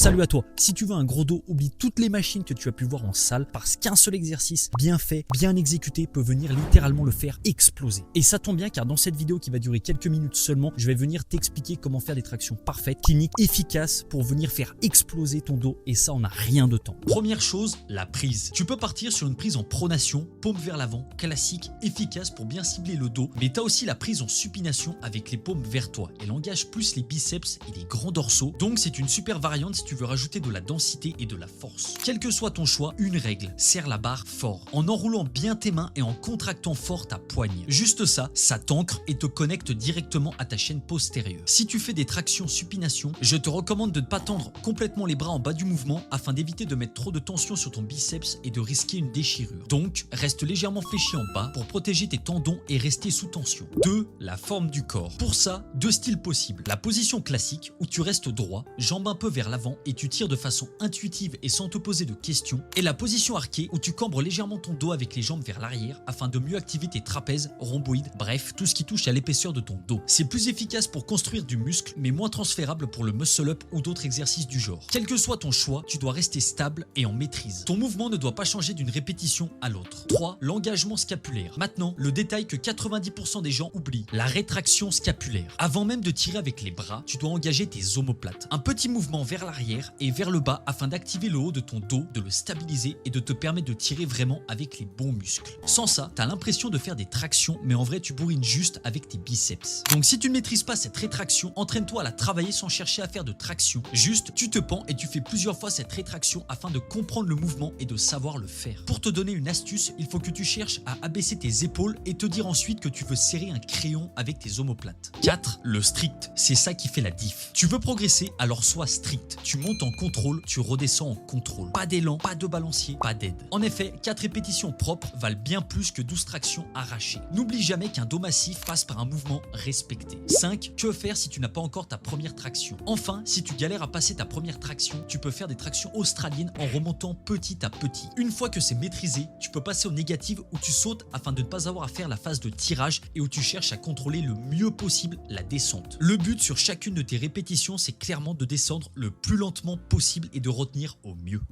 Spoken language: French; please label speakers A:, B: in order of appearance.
A: Salut à toi. Si tu veux un gros dos, oublie toutes les machines que tu as pu voir en salle parce qu'un seul exercice bien fait, bien exécuté peut venir littéralement le faire exploser. Et ça tombe bien car dans cette vidéo qui va durer quelques minutes seulement, je vais venir t'expliquer comment faire des tractions parfaites, cliniques, efficaces pour venir faire exploser ton dos et ça en a rien de temps. Première chose, la prise. Tu peux partir sur une prise en pronation, paume vers l'avant, classique, efficace pour bien cibler le dos, mais tu as aussi la prise en supination avec les paumes vers toi. Elle engage plus les biceps et les grands dorsaux, donc c'est une super variante si tu veux rajouter de la densité et de la force. Quel que soit ton choix, une règle, serre la barre fort, en enroulant bien tes mains et en contractant fort ta poigne. Juste ça, ça t'ancre et te connecte directement à ta chaîne postérieure. Si tu fais des tractions supination, je te recommande de ne pas tendre complètement les bras en bas du mouvement afin d'éviter de mettre trop de tension sur ton biceps et de risquer une déchirure. Donc, reste légèrement fléchi en bas pour protéger tes tendons et rester sous tension. 2. La forme du corps. Pour ça, deux styles possibles. La position classique où tu restes droit, jambes un peu vers l'avant et tu tires de façon intuitive et sans te poser de questions. Et la position arquée où tu cambres légèrement ton dos avec les jambes vers l'arrière afin de mieux activer tes trapèzes, rhomboïdes, bref, tout ce qui touche à l'épaisseur de ton dos. C'est plus efficace pour construire du muscle mais moins transférable pour le muscle-up ou d'autres exercices du genre. Quel que soit ton choix, tu dois rester stable et en maîtrise. Ton mouvement ne doit pas changer d'une répétition à l'autre. 3. L'engagement scapulaire. Maintenant, le détail que 90% des gens oublient, la rétraction scapulaire. Avant même de tirer avec les bras, tu dois engager tes omoplates. Un petit mouvement vers l'arrière et vers le bas afin d'activer le haut de ton dos, de le stabiliser et de te permettre de tirer vraiment avec les bons muscles. Sans ça, tu as l'impression de faire des tractions, mais en vrai, tu bourrines juste avec tes biceps. Donc si tu ne maîtrises pas cette rétraction, entraîne-toi à la travailler sans chercher à faire de traction. Juste, tu te pends et tu fais plusieurs fois cette rétraction afin de comprendre le mouvement et de savoir le faire. Pour te donner une astuce, il faut que tu cherches à abaisser tes épaules et te dire ensuite que tu veux serrer un crayon avec tes omoplates. 4. Le strict. C'est ça qui fait la diff. Tu veux progresser, alors sois strict. Tu montes en contrôle, tu redescends en contrôle. Pas d'élan, pas de balancier, pas d'aide. En effet, 4 répétitions propres valent bien plus que 12 tractions arrachées. N'oublie jamais qu'un dos massif passe par un mouvement respecté. 5. Que faire si tu n'as pas encore ta première traction? Enfin, si tu galères à passer ta première traction, tu peux faire des tractions australiennes en remontant petit à petit. Une fois que c'est maîtrisé, tu peux passer aux négatives où tu sautes afin de ne pas avoir à faire la phase de tirage et où tu cherches à contrôler le mieux possible la descente. Le but sur chacune de tes répétitions, c'est clairement de descendre le plus lentement possible et de retenir au mieux.